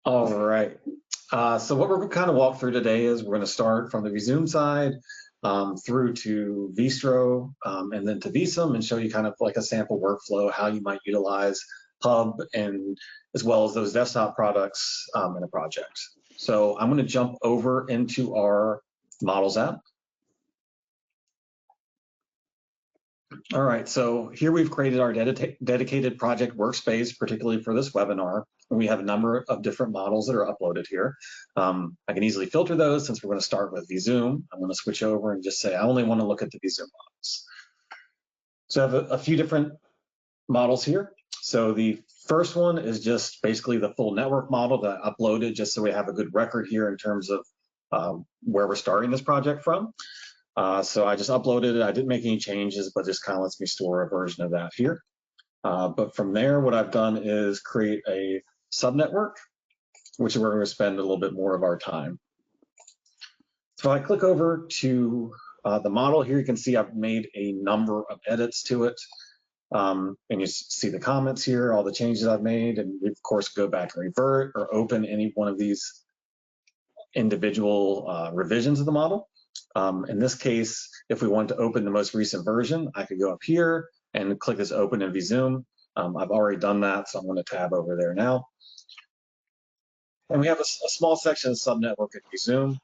All right. So what we're going to kind of walk through today is we're going to start from the Visum side through to Vistro and then to Visum and show you kind of like a sample workflow, how you might utilize Hub and as well as those desktop products in a project. So I'm going to jump over into our Models app. All right, so here we've created our dedicated project workspace, particularly for this webinar. And we have a number of different models that are uploaded here. I can easily filter those since we're going to start with Visum. I'm going to switch over and just say I only want to look at the Visum models. So I have a few different models here. So the first one is just basically the full network model that I uploaded just so we have a good record here in terms of where we're starting this project from. So I just uploaded it. I didn't make any changes, but just kind of lets me store a version of that here. But from there, what I've done is create a subnetwork, which is where we're going to spend a little bit more of our time. So I click over to the model here. You can see I've made a number of edits to it. And you see the comments here, all the changes I've made. And we, of course, go back and revert or open any one of these individual revisions of the model. In this case, if we want to open the most recent version, I could go up here and click this open in Visum. I've already done that, so I'm going to tab over there now. And we have a small section of subnetwork at Visum.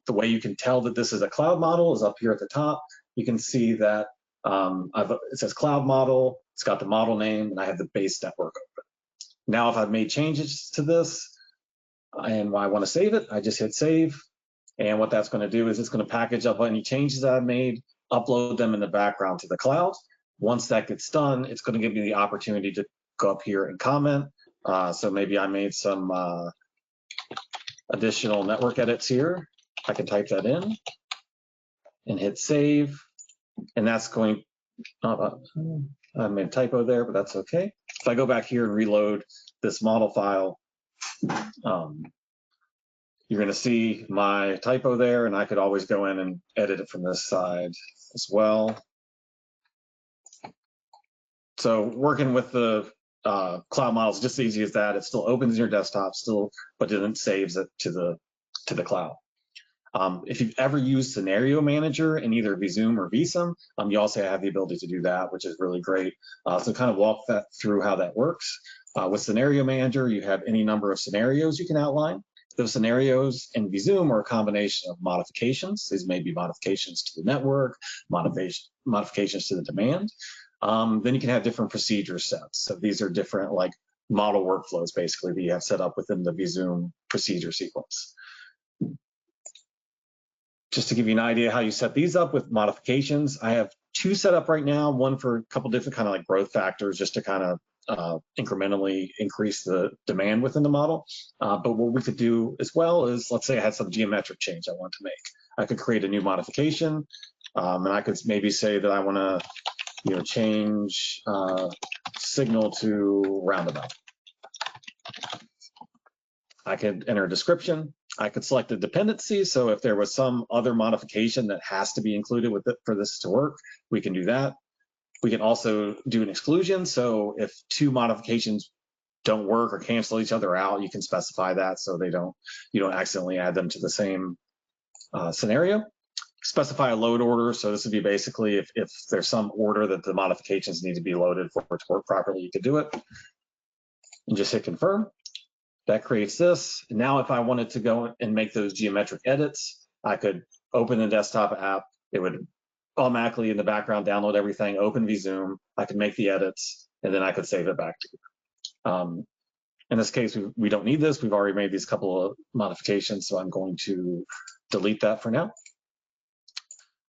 The way you can tell that this is a cloud model is up here at the top. You can see that it says cloud model, it's got the model name, and I have the base network open. Now, if I've made changes to this and I want to save it, I just hit save. And what that's going to do is it's going to package up any changes that I've made, upload them in the background to the cloud. Once that gets done, it's going to give me the opportunity to go up here and comment. So maybe I made some additional network edits here. I can type that in and hit save. And that's going, I made a typo there, but that's okay. If I go back here and reload this model file, you're going to see my typo there, and I could always go in and edit it from this side as well. So working with the cloud model is just as easy as that. It still opens in your desktop, but then saves it to the cloud. If you've ever used Scenario Manager in either Visum or Visum, you also have the ability to do that, which is really great. So kind of walk that through how that works. With Scenario Manager, you have any number of scenarios you can outline. Those scenarios in Visum are a combination of modifications. These may be modifications to the network, modifications to the demand. Then you can have different procedure sets. So these are different like model workflows basically that you have set up within the Visum procedure sequence. Just to give you an idea how you set these up with modifications, I have two set up right now, one for a couple different kind of like growth factors just to kind of incrementally increase the demand within the model. But what we could do as well is, let's say I had some geometric change I want to make. I could create a new modification, and I could maybe say that I want to, change signal to roundabout. I could enter a description. I could select a dependency. So if there was some other modification that has to be included with it for this to work, we can do that. We can also do an exclusion. So if two modifications don't work or cancel each other out, you can specify that so you don't accidentally add them to the same scenario. Specify a load order. So this would be basically if there's some order that the modifications need to be loaded for it to work properly, you could do it. And just hit confirm. That creates this. Now, if I wanted to go and make those geometric edits, I could open the desktop app. It would automatically in the background download everything, open Visum. I could make the edits, and then I could save it back to you. In this case, we don't need this. We've already made these couple of modifications, so I'm going to delete that for now.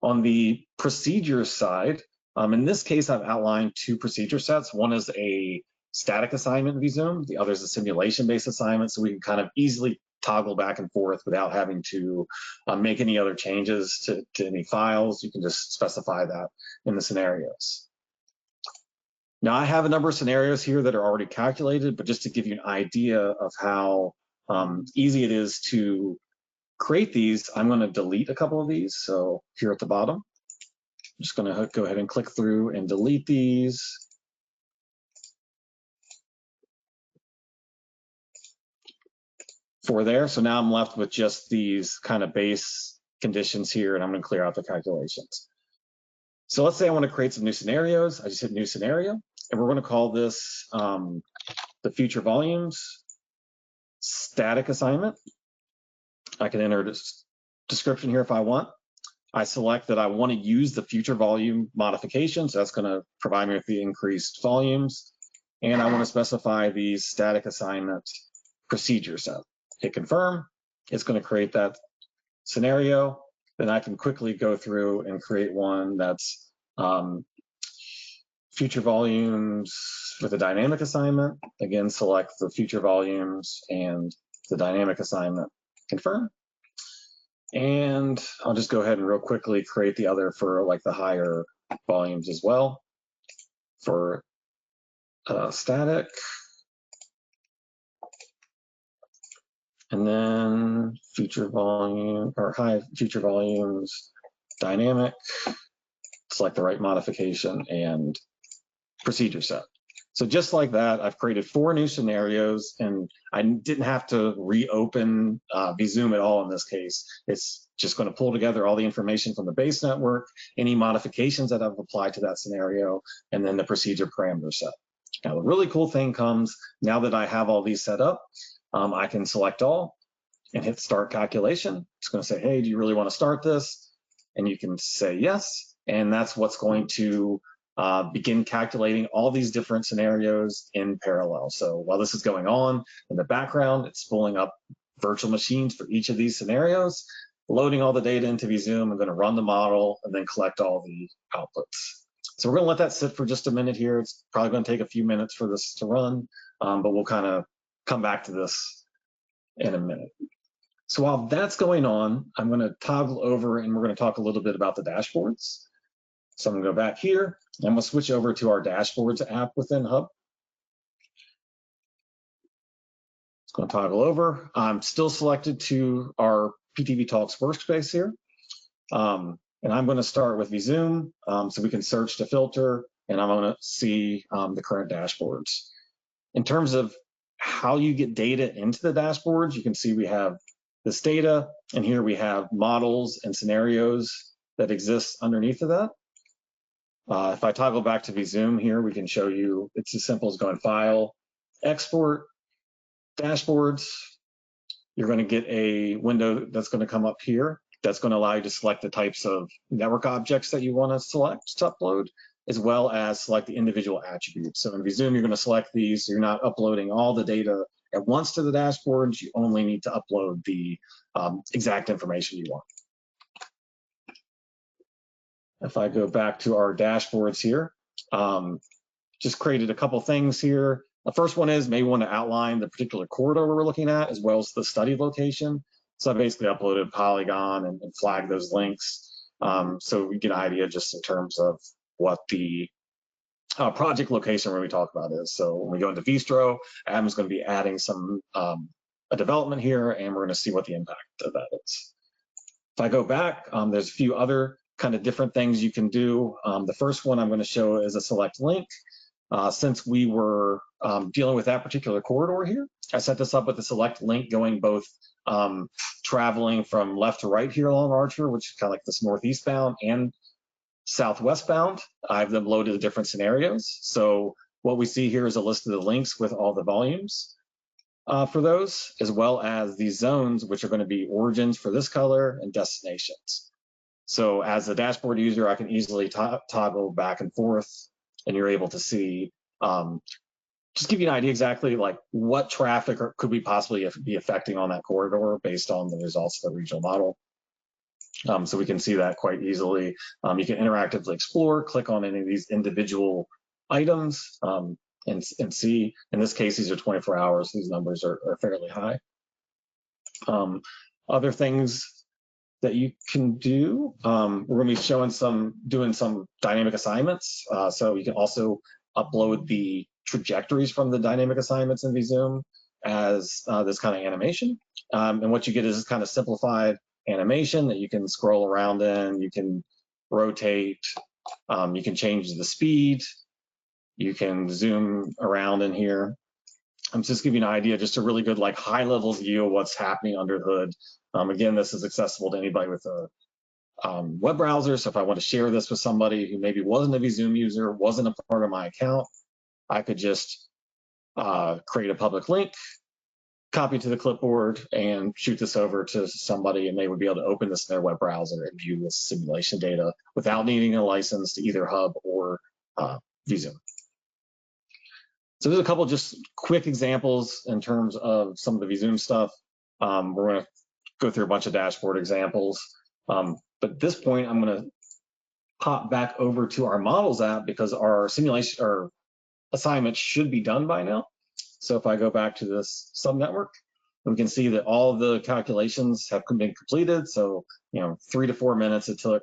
On the procedure side, in this case, I've outlined two procedure sets. One is a static assignment in Visum, the other is a simulation-based assignment, so we can kind of easily toggle back and forth without having to make any other changes to any files. You can just specify that in the scenarios. Now, I have a number of scenarios here that are already calculated, but just to give you an idea of how easy it is to create these, I'm going to delete a couple of these. So here at the bottom, I'm just going to go ahead and click through and delete these. for there. So now I'm left with just these kind of base conditions here, and I'm going to clear out the calculations. So let's say I want to create some new scenarios. I just hit new scenario, and we're going to call this the future volumes static assignment. I can enter this description here if I want. I select that I want to use the future volume modification, so that's going to provide me with the increased volumes. And I want to specify the static assignment procedure set. Hit confirm. It's going to create that scenario. Then I can quickly go through and create one that's future volumes with a dynamic assignment. Again, select the future volumes and the dynamic assignment. Confirm. And I'll just go ahead and real quickly create the other for like the higher volumes as well for static. And then future volume or high future volumes, dynamic, select the right modification and procedure set. So just like that, I've created 4 new scenarios, and I didn't have to reopen Visum at all in this case. It's just going to pull together all the information from the base network, any modifications that I've applied to that scenario, and then the procedure parameter set. Now, the really cool thing comes now that I have all these set up, I can select all and hit start calculation. It's going to say, hey, do you really want to start this? And you can say yes, and that's what's going to begin calculating all these different scenarios in parallel. So while this is going on in the background, it's pulling up virtual machines for each of these scenarios, loading all the data into Visum, and going to run the model and then collect all the outputs. So we're going to let that sit for just a minute here. It's probably going to take a few minutes for this to run, but we'll kind of come back to this in a minute. So while that's going on, I'm going to toggle over and we're going to talk a little bit about the dashboards. So I'm going to go back here. I'm going to switch over to our dashboards app within Hub. It's going to toggle over. I'm still selected to our PTV Talks workspace here. And I'm going to start with Visum, so we can search to filter, and I'm going to see the current dashboards. In terms of how you get data into the dashboards, you can see we have this data, and here we have models and scenarios that exist underneath of that. If I toggle back to Visum here, we can show you it's as simple as going File, Export, Dashboards. You're going to get a window that's going to come up here that's going to allow you to select the types of network objects that you want to select to upload, as well as select the individual attributes. So in Visum, you're going to select these, so you're not uploading all the data at once to the dashboards. You only need to upload the exact information you want. If I go back to our dashboards here, just created a couple things here. The first one is maybe want to outline the particular corridor we're looking at, as well as the study location. So I basically uploaded Polygon and flagged those links. So we get an idea just in terms of what the project location where we talk about is. So when we go into Vistro, Adam's going to be adding some a development here, and we're going to see what the impact of that is. If I go back, there's a few other kind of different things you can do. The first one I'm going to show is a select link. Since we were dealing with that particular corridor here, I set this up with a select link going both traveling from left to right here along Archer, which is kind of like this northeast bound, and southwest bound. I've then loaded the different scenarios. So what we see here is a list of the links with all the volumes for those, as well as these zones, which are going to be origins for this color and destinations. So as a dashboard user, I can easily toggle back and forth, and you're able to see, just give you an idea exactly like what traffic could we possibly be affecting on that corridor based on the results of the regional model. So we can see that quite easily. You can interactively explore, click on any of these individual items, and see. In this case, these are 24 hours. These numbers are fairly high. Other things that you can do, we're going to be showing doing some dynamic assignments. So you can also upload the trajectories from the dynamic assignments in Visum as this kind of animation. And what you get is this kind of simplified animation that you can scroll around in, you can rotate, you can change the speed, you can zoom around in here. I'm just giving you an idea, just a really good like high level view of what's happening under the hood. Again, this is accessible to anybody with a web browser. So if I want to share this with somebody who maybe wasn't a Visum user, wasn't a part of my account, I could just create a public link, copy to the clipboard, and shoot this over to somebody, and they would be able to open this in their web browser and view this simulation data without needing a license to either Hub or Visum. So there's a couple just quick examples in terms of some of the Visum stuff. We're going to go through a bunch of dashboard examples. But at this point, I'm going to pop back over to our models app because our simulation or assignment should be done by now. So if I go back to this subnetwork, we can see that all the calculations have been completed. So, 3 to 4 minutes it took.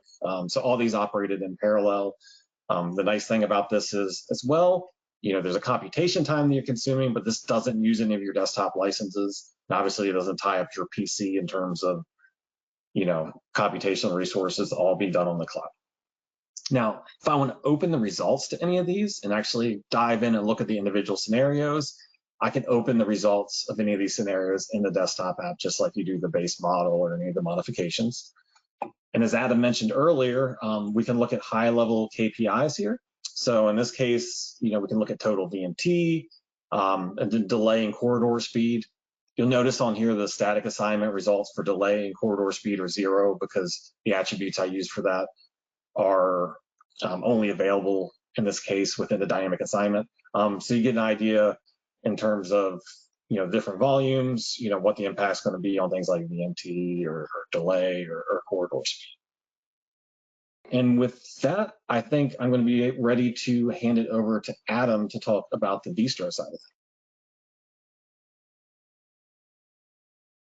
So all these operated in parallel. The nice thing about this is as well, there's a computation time that you're consuming, but this doesn't use any of your desktop licenses. And obviously it doesn't tie up your PC in terms of, computational resources, all being done on the cloud. Now, if I want to open the results to any of these and actually dive in and look at the individual scenarios, I can open the results of any of these scenarios in the desktop app, just like you do the base model or any of the modifications. And as Adam mentioned earlier, we can look at high-level KPIs here. So in this case, we can look at total VMT, and then delay and corridor speed. You'll notice on here the static assignment results for delay and corridor speed are 0 because the attributes I use for that are only available in this case within the dynamic assignment. So you get an idea in terms of different volumes, what the impact's going to be on things like VMT or delay or corridor speed. And with that, I think I'm going to be ready to hand it over to Adam to talk about the distro side of things.